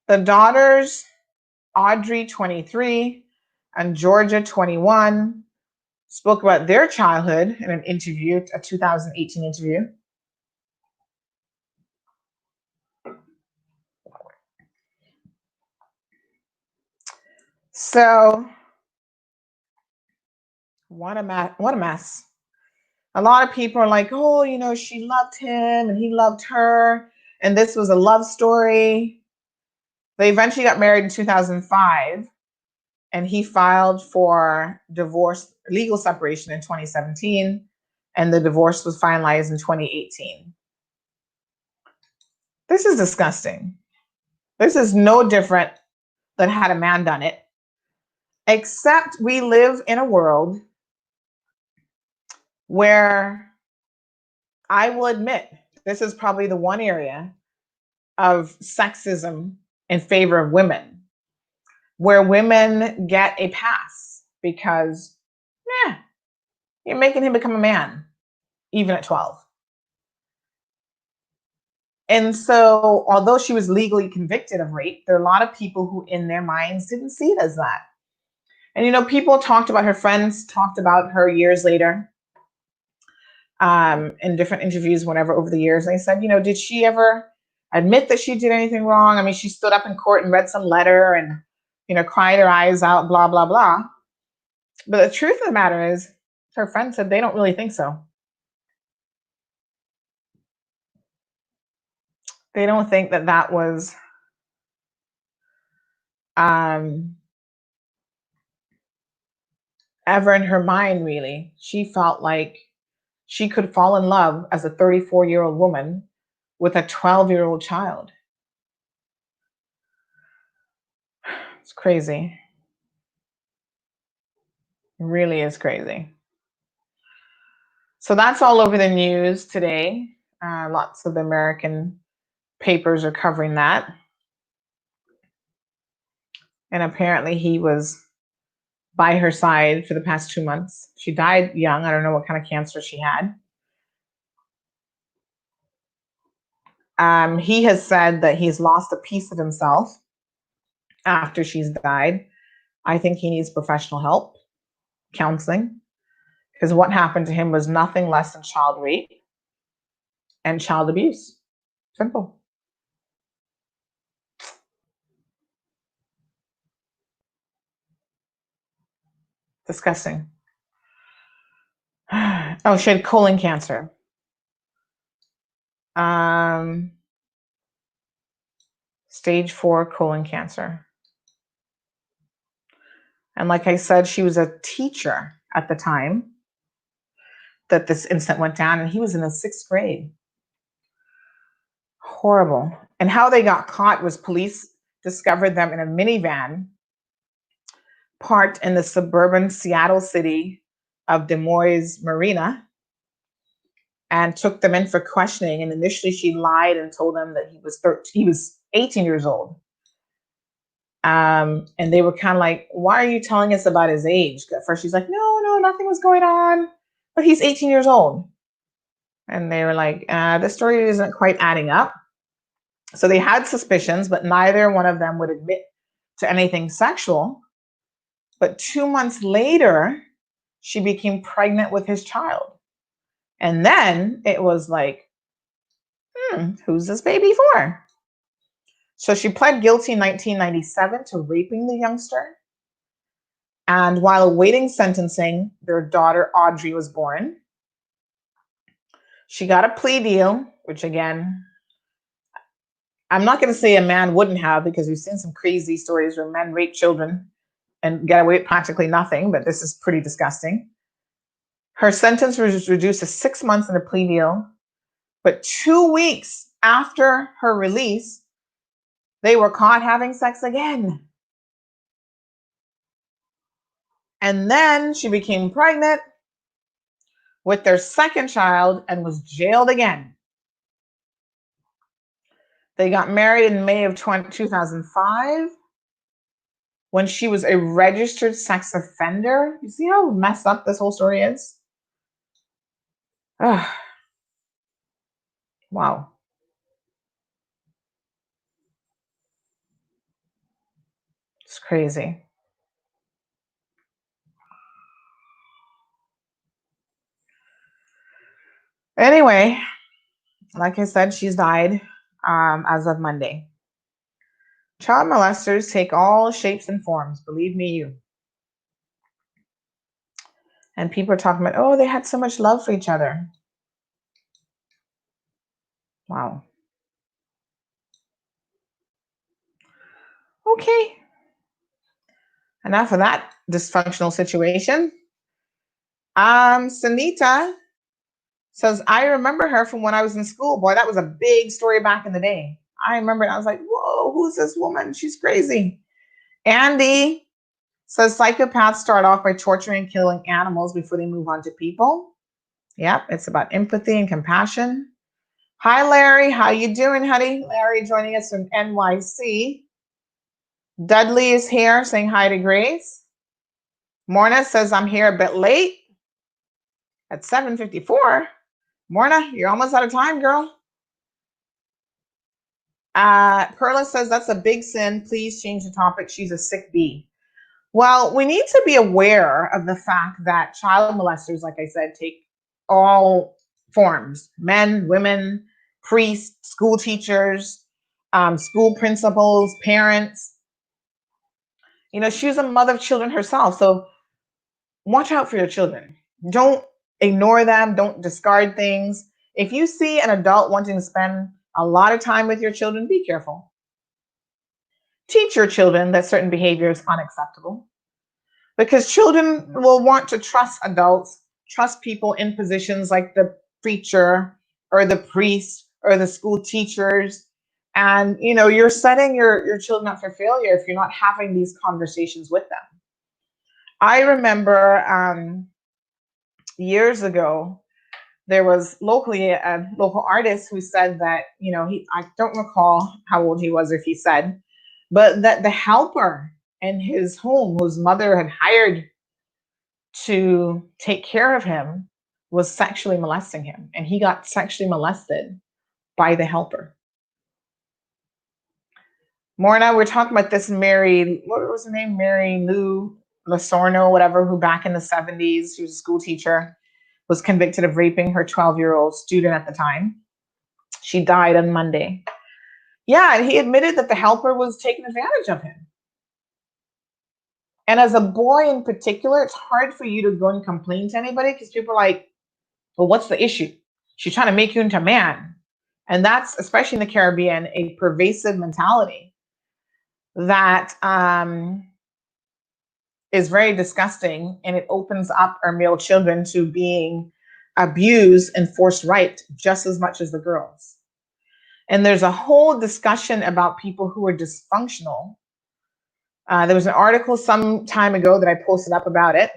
The daughters, Audrey, 23, and Georgia, 21, spoke about their childhood in an interview, a 2018 interview. So, what a mess. A lot of people are like, oh, you know, she loved him and he loved her, and this was a love story. They eventually got married in 2005, and he filed for divorce, legal separation in 2017, and the divorce was finalized in 2018. This is disgusting. This is no different than had a man done it, except we live in a world where I will admit this is probably the one area of sexism in favor of women, where women get a pass because, you're making him become a man, even at 12. And so, although she was legally convicted of rape, there are a lot of people who in their minds didn't see it as that. And, you know, people talked about, her friends talked about her years later in different interviews, whenever over the years. They said, you know, did she ever admit that she did anything wrong? I mean, she stood up in court and read some letter and, you know, cried her eyes out, blah, blah, blah. But the truth of the matter is, her friends said they don't really think so. They don't think that that was ever in her mind, really. She felt like she could fall in love as a 34-year-old woman with a 12-year-old child. It's crazy. It really is crazy. So that's all over the news today. Lots of American papers are covering that. And apparently he was by her side for the past 2 months. She died young. I don't know what kind of cancer she had. He has said that he's lost a piece of himself after she's died. I think he needs professional help, counseling, because what happened to him was nothing less than child rape and child abuse. Simple. Disgusting. Oh, she had colon cancer. Stage 4 colon cancer. And like I said, she was a teacher at the time that this incident went down, and he was in the 6th grade. Horrible. And how they got caught was police discovered them in a minivan parked in the suburban Seattle city of Des Moines Marina and took them in for questioning. And initially she lied and told them that he was 18 years old. And they were kind of like, why are you telling us about his age? At first she's like, no, nothing was going on, but he's 18 years old. And they were like, the story isn't quite adding up. So they had suspicions, but neither one of them would admit to anything sexual. But 2 months later, she became pregnant with his child. And then it was like, who's this baby for? So she pled guilty in 1997 to raping the youngster. And while awaiting sentencing, their daughter Audrey was born. She got a plea deal, which again, I'm not going to say a man wouldn't have, because we've seen some crazy stories where men rape children and get away with practically nothing, but this is pretty disgusting. Her sentence was reduced to 6 months in a plea deal, but 2 weeks after her release, they were caught having sex again. And then she became pregnant with their second child and was jailed again. They got married in May of 2005 when she was a registered sex offender. You see how messed up this whole story is? Ugh. Wow. It's crazy. Anyway, like I said, she's died as of Monday. Child molesters take all shapes and forms, believe me, you. And people are talking about, oh, they had so much love for each other. Wow. Okay. Enough of that dysfunctional situation. Sunita says, I remember her from when I was in school. Boy, that was a big story back in the day. I remember it. I was like, whoa, who's this woman? She's crazy. Andy says, psychopaths start off by torturing and killing animals before they move on to people. Yep, it's about empathy and compassion. Hi, Larry. How you doing, honey? Larry joining us from NYC. Dudley is here saying hi to Grace. Morna says, I'm here a bit late at 7:54. Morna, you're almost out of time, girl. Perla says, that's a big sin. Please change the topic. She's a sick bee. Well, we need to be aware of the fact that child molesters, like I said, take all forms: men, women, priests, school teachers, school principals, parents. You know, she's a mother of children herself. So watch out for your children. Don't ignore them. Don't discard things. If you see an adult wanting to spend a lot of time with your children, be careful. Teach your children that certain behavior is unacceptable, because children will want to trust adults, trust people in positions like the preacher or the priest or the school teachers. And, you know, you're setting your children up for failure if you're not having these conversations with them. I remember years ago there was locally a local artist who said that, I don't recall how old he was, if he said, but that the helper in his home, whose mother had hired to take care of him, was sexually molesting him. And he got sexually molested by the helper. Morna, we're talking about this Mary, what was her name? Mary Lou Lasorno, whatever, who back in the 70s, she was a school teacher, was convicted of raping her 12-year-old student at the time. She died on Monday. Yeah, and he admitted that the helper was taking advantage of him. And as a boy in particular, it's hard for you to go and complain to anybody because people are like, well, what's the issue? She's trying to make you into a man. And that's, especially in the Caribbean, a pervasive mentality that is very disgusting, and it opens up our male children to being abused and forced raped just as much as the girls. And there's a whole discussion about people who are dysfunctional. There was an article some time ago that I posted up about it,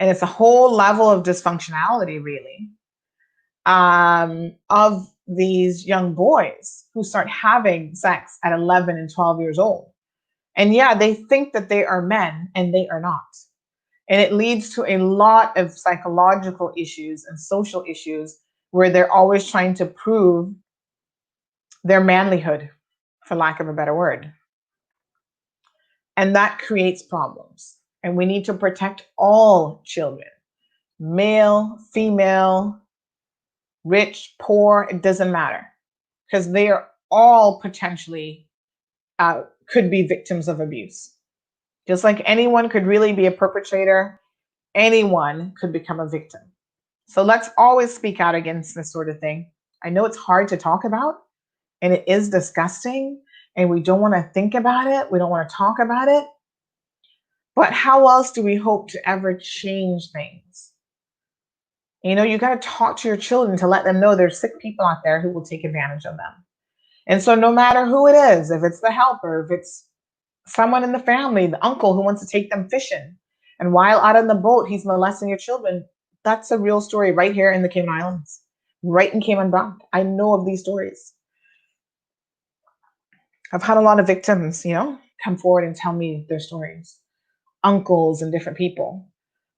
and it's a whole level of dysfunctionality, really, of these young boys who start having sex at 11 and 12 years old. And yeah, they think that they are men, and they are not. And it leads to a lot of psychological issues and social issues where they're always trying to prove their manlyhood, for lack of a better word. And that creates problems. And we need to protect all children, male, female, rich, poor, it doesn't matter, because they are all potentially could be victims of abuse. Just like anyone could really be a perpetrator, anyone could become a victim. So let's always speak out against this sort of thing. I know it's hard to talk about, and it is disgusting, and we don't want to think about it. We don't want to talk about it. But how else do we hope to ever change things? You got to talk to your children to let them know there's sick people out there who will take advantage of them. And so no matter who it is, if it's the helper, if it's someone in the family, the uncle who wants to take them fishing, and while out on the boat, he's molesting your children, that's a real story right here in the Cayman Islands, right in Cayman Brac. I know of these stories. I've had a lot of victims, come forward and tell me their stories. Uncles and different people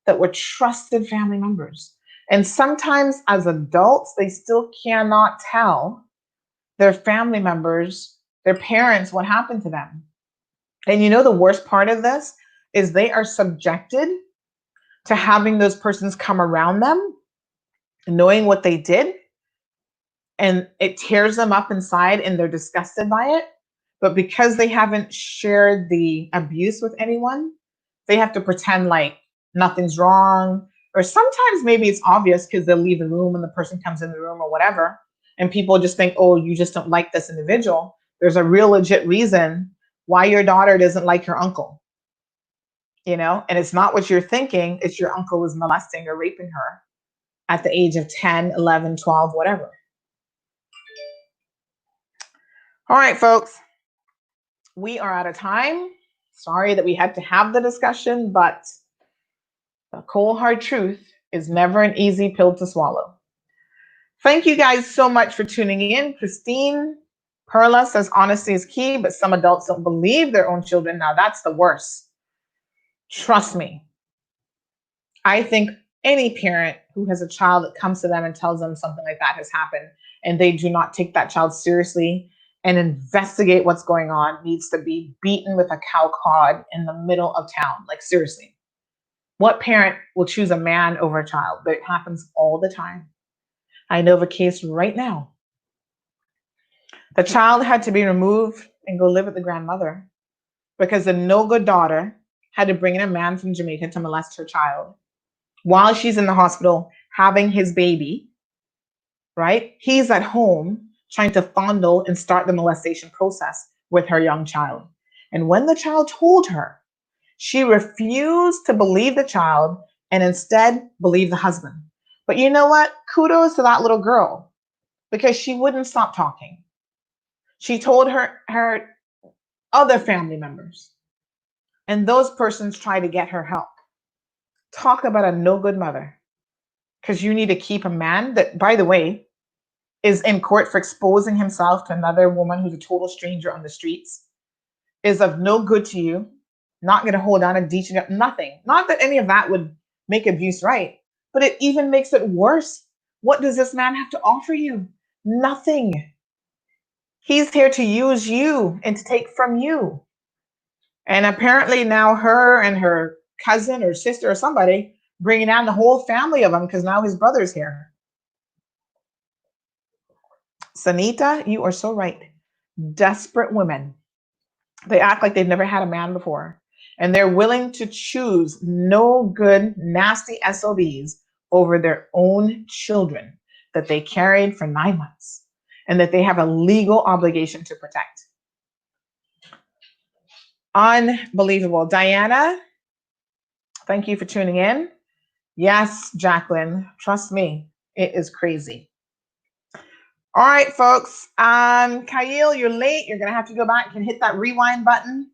that were trusted family members. And sometimes as adults, they still cannot tell their family members, their parents, what happened to them. And the worst part of this is they are subjected to having those persons come around them, knowing what they did, and it tears them up inside and they're disgusted by it. But because they haven't shared the abuse with anyone, they have to pretend like nothing's wrong. Or sometimes maybe it's obvious because they'll leave the room and the person comes in the room or whatever. And people just think, oh, you just don't like this individual. There's a real legit reason why your daughter doesn't like your uncle. And it's not what you're thinking. It's your uncle was molesting or raping her at the age of 10, 11, 12, whatever. All right, folks, we are out of time. Sorry that we had to have the discussion, but the cold hard truth is never an easy pill to swallow. Thank you guys so much for tuning in. Christine Perla says honesty is key, but some adults don't believe their own children. Now that's the worst. Trust me. I think any parent who has a child that comes to them and tells them something like that has happened, and they do not take that child seriously and investigate what's going on, needs to be beaten with a cow cod in the middle of town. Like, seriously. What parent will choose a man over a child? But it happens all the time. I know of a case right now. The child had to be removed and go live with the grandmother because the no good daughter had to bring in a man from Jamaica to molest her child while she's in the hospital having his baby, right? He's at home trying to fondle and start the molestation process with her young child. And when the child told her, she refused to believe the child and instead believed the husband. But you know what? Kudos to that little girl, because she wouldn't stop talking. She told her other family members, and those persons tried to get her help. Talk about a no good mother. because you need to keep a man that, by the way, is in court for exposing himself to another woman who's a total stranger on the streets, is of no good to you, not going to hold on and teach you nothing. Not that any of that would make abuse right, but it even makes it worse. What does this man have to offer you? Nothing. He's here to use you and to take from you. And apparently now her and her cousin or sister or somebody bringing down the whole family of him because now his brother's here. Sanita, you are so right. Desperate women. They act like they've never had a man before. And they're willing to choose no good, nasty SOBs over their own children that they carried for 9 months and that they have a legal obligation to protect. Unbelievable. Diana, thank you for tuning in. Yes, Jacqueline, trust me, it is crazy. All right, folks. Kyle, you're late. You're going to have to go back and hit that rewind button.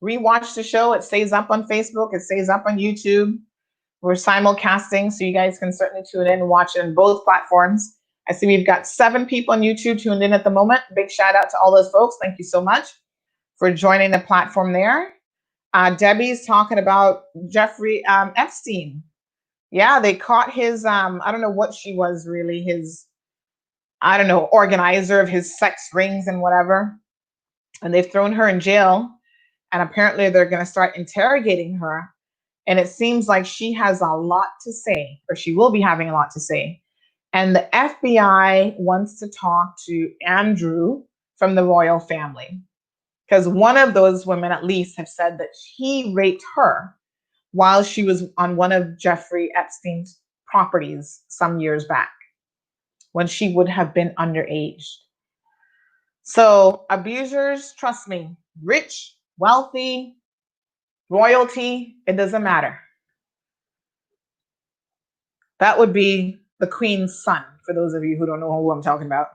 Rewatch the show. It stays up on Facebook. It stays up on YouTube. We're simulcasting, so you guys can certainly tune in and watch it on both platforms. I see we've got 7 people on YouTube tuned in at the moment. Big shout out to all those folks. Thank you so much for joining the platform there. Debbie's talking about Jeffrey Epstein. Yeah, they caught his, I don't know what she was really, his, I don't know, organizer of his sex rings and whatever. And they've thrown her in jail. And apparently they're going to start interrogating her. And it seems like she has a lot to say, or she will be having a lot to say. And the FBI wants to talk to Andrew from the royal family. Because one of those women at least have said that he raped her while she was on one of Jeffrey Epstein's properties some years back, when she would have been underage. So abusers, trust me, rich, wealthy, royalty, it doesn't matter. That would be the queen's son, for those of you who don't know who I'm talking about.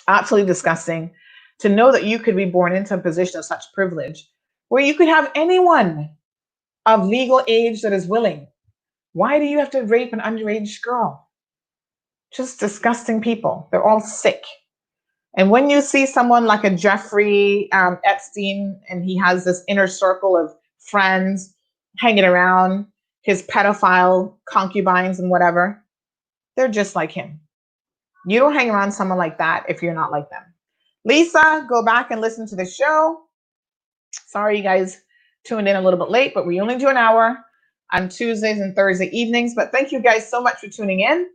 Absolutely disgusting to know that you could be born into a position of such privilege where you could have anyone of legal age that is willing. Why do you have to rape an underage girl? Just disgusting people. They're all sick. And when you see someone like a Jeffrey Epstein, and he has this inner circle of friends hanging around, his pedophile concubines and whatever, they're just like him. You don't hang around someone like that if you're not like them. Lisa, go back and listen to the show. Sorry you guys tuned in a little bit late, but we only do an hour on Tuesdays and Thursday evenings. But thank you guys so much for tuning in.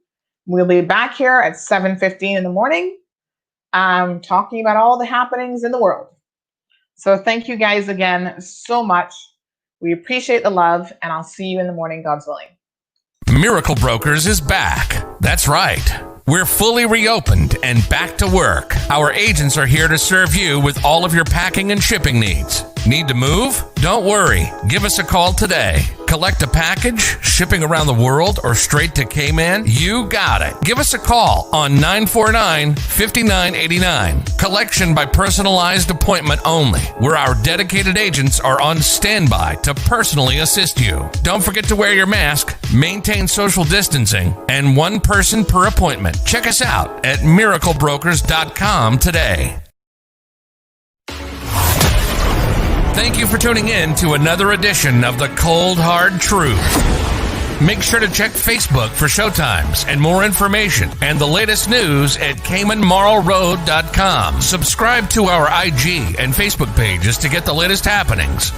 We'll be back here at 7:15 in the morning. Talking about all the happenings in the world. So thank you guys again so much. We appreciate the love, and I'll see you in the morning, God's willing. Miracle Brokers is back. That's right. We're fully reopened and back to work. Our agents are here to serve you with all of your packing and shipping needs. Need to move? Don't worry. Give us a call today. Collect a package, shipping around the world, or straight to Cayman? You got it. Give us a call on 949-5989. Collection by personalized appointment only, where our dedicated agents are on standby to personally assist you. Don't forget to wear your mask, maintain social distancing, and 1 person per appointment. Check us out at miraclebrokers.com today. Thank you for tuning in to another edition of The Cold Hard Truth. Make sure to check Facebook for showtimes and more information and the latest news at CaymanMarlRoad.com. Subscribe to our IG and Facebook pages to get the latest happenings.